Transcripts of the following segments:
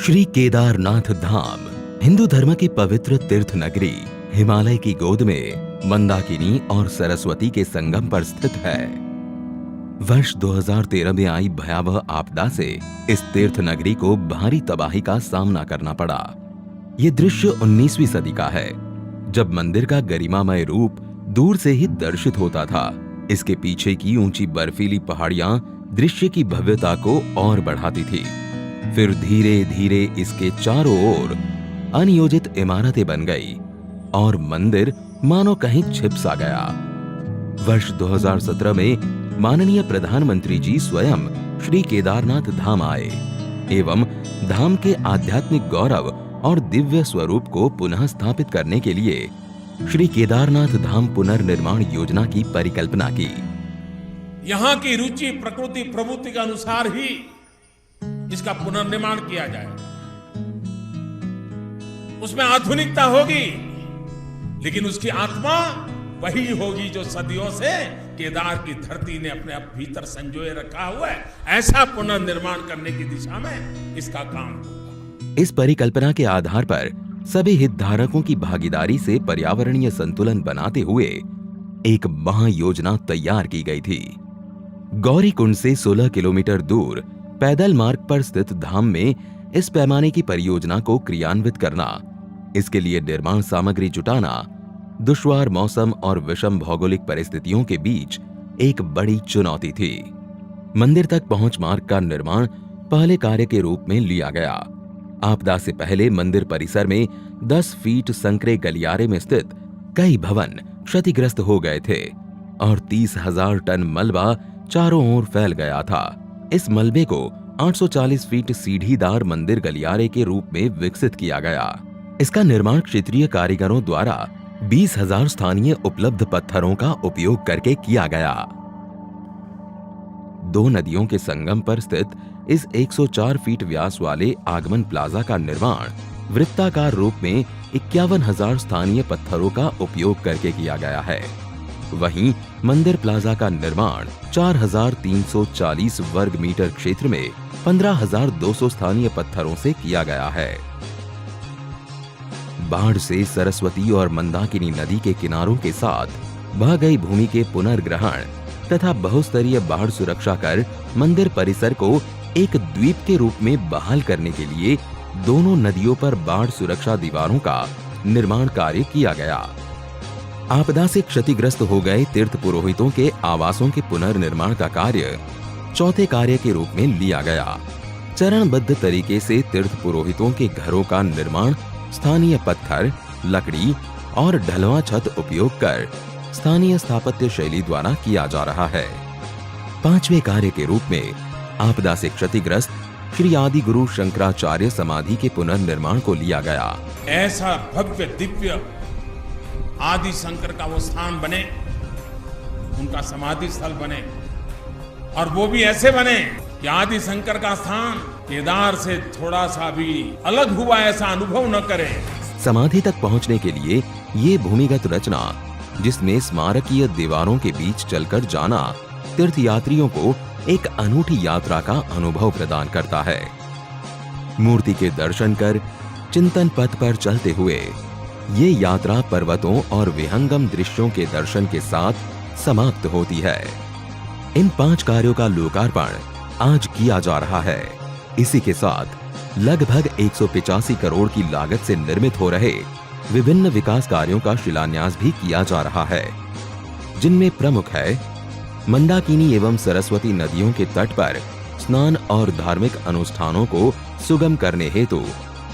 श्री केदारनाथ धाम हिंदू धर्म की पवित्र तीर्थ नगरी हिमालय की गोद में मंदाकिनी और सरस्वती के संगम पर स्थित है। वर्ष 2013 में आई भयावह आपदा से इस तीर्थ नगरी को भारी तबाही का सामना करना पड़ा। ये दृश्य 19वीं सदी का है, जब मंदिर का गरिमामय रूप दूर से ही दर्शित होता था। इसके पीछे की ऊंची बर्फीली पहाड़ियां दृश्य की भव्यता को और बढ़ाती थी। फिर धीरे धीरे इसके चारों ओर अनियोजित इमारतें बन गई और मंदिर मानो कहीं छिप सा गया। वर्ष 2017 में माननीय प्रधानमंत्री जी स्वयं श्री केदारनाथ धाम आए एवं धाम के आध्यात्मिक गौरव और दिव्य स्वरूप को पुनः स्थापित करने के लिए श्री केदारनाथ धाम पुनर्निर्माण योजना की परिकल्पना की। यहाँ की रुचि प्रकृति प्रवृत्ति के अनुसार ही इसका पुनर्निर्माण किया जाए। उसमें आधुनिकता होगी, लेकिन उसकी आत्मा वही होगी जो सदियों से केदार की धरती ने अपने भीतर संजोए रखा हुआ है। ऐसा पुनर्निर्माण करने की दिशा में इसका काम होगा। इस परिकल्पना के आधार पर सभी हितधारकों की भागीदारी से पर्यावरणीय संतुलन बनाते हुए एक महायोजना तैयार की गई थी। गौरीकुंड से 16 किलोमीटर दूर पैदल मार्ग पर स्थित धाम में इस पैमाने की परियोजना को क्रियान्वित करना, इसके लिए निर्माण सामग्री जुटाना, दुश्वार मौसम और विषम भौगोलिक परिस्थितियों के बीच एक बड़ी चुनौती थी। मंदिर तक पहुंच मार्ग का निर्माण पहले कार्य के रूप में लिया गया। आपदा से पहले मंदिर परिसर में 10 फीट संकरे गलियारे में स्थित कई भवन क्षतिग्रस्त हो गए थे और 30,000 टन मलबा चारों ओर फैल गया था। इस मलबे को 840 फीट सीढ़ीदार मंदिर गलियारे के रूप में विकसित किया गया। इसका निर्माण क्षेत्रीय कारीगरों द्वारा 20,000 स्थानीय उपलब्ध पत्थरों का उपयोग करके किया गया। 2 नदियों के संगम पर स्थित इस 104 फीट व्यास वाले आगमन प्लाजा का निर्माण वृत्ताकार रूप में 51,000 स्थानीय पत्थरों का उपयोग करके किया गया है। वहीं मंदिर प्लाजा का निर्माण 4,340 वर्ग मीटर क्षेत्र में 15,200 स्थानीय पत्थरों से किया गया है। बाढ़ से सरस्वती और मंदाकिनी नदी के किनारों के साथ बह गई भूमि के पुनर्ग्रहण तथा बहुस्तरीय बाढ़ सुरक्षा कर मंदिर परिसर को एक द्वीप के रूप में बहाल करने के लिए दोनों नदियों पर बाढ़ सुरक्षा दीवारों का निर्माण कार्य किया गया। आपदा से क्षतिग्रस्त हो गए तीर्थ पुरोहितों के आवासों के पुनर्निर्माण का कार्य चौथे कार्य के रूप में लिया गया। चरणबद्ध तरीके से तीर्थ पुरोहितों के घरों का निर्माण स्थानीय पत्थर, लकड़ी और ढलवां छत उपयोग कर स्थानीय स्थापत्य शैली द्वारा किया जा रहा है। 5वें कार्य के रूप में आपदा से क्षतिग्रस्त श्री आदि गुरु शंकराचार्य समाधि के पुनर्निर्माण को लिया गया। ऐसा भव्य दिव्य आदि शंकर का वो स्थान बने, उनका समाधि स्थल बने, और वो भी ऐसे बने कि आदि शंकर का स्थान केदार से थोड़ा सा भी अलग हुआ ऐसा अनुभव न करे। समाधि तक पहुंचने के लिए ये भूमिगत रचना, जिसमें स्मारकीय दीवारों के बीच चलकर जाना तीर्थयात्रियों को एक अनूठी यात्रा का अनुभव प्रदान करता है। मूर्ति के दर्शन कर चिंतन पथ पर चलते हुए ये यात्रा पर्वतों और विहंगम दृश्यों के दर्शन के साथ समाप्त होती है। इन 5 कार्यों का लोकार्पण आज किया जा रहा है। इसी के साथ लगभग 185 करोड़ की लागत से निर्मित हो रहे विभिन्न विकास कार्यों का शिलान्यास भी किया जा रहा है, जिनमें प्रमुख है मंदाकिनी एवं सरस्वती नदियों के तट पर स्नान और धार्मिक अनुष्ठानों को सुगम करने हेतु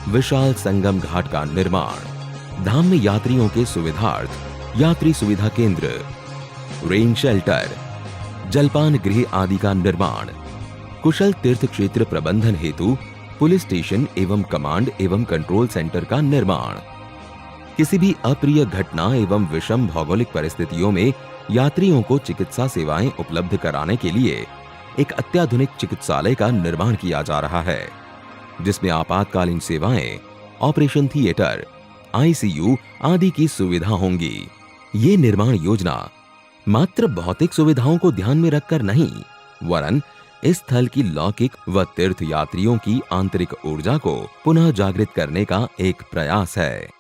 विशाल संगम घाट का निर्माण, धाम में यात्रियों के सुविधार्थ यात्री सुविधा केंद्र, रेन शेल्टर, जलपान गृह आदि का निर्माण, कुशल तीर्थ क्षेत्र प्रबंधन हेतु पुलिस स्टेशन एवं कमांड एवं कंट्रोल सेंटर का निर्माण, किसी भी अप्रिय घटना एवं विषम भौगोलिक परिस्थितियों में यात्रियों को चिकित्सा सेवाएं उपलब्ध कराने के लिए एक अत्याधुनिक चिकित्सालय का निर्माण किया जा रहा है, जिसमें आपातकालीन सेवाएं, ऑपरेशन थिएटर, आईसीयू आदि की सुविधा होंगी। ये निर्माण योजना मात्र भौतिक सुविधाओं को ध्यान में रखकर नहीं, वरन इस स्थल की लौकिक व तीर्थ यात्रियों की आंतरिक ऊर्जा को पुनः जागृत करने का एक प्रयास है।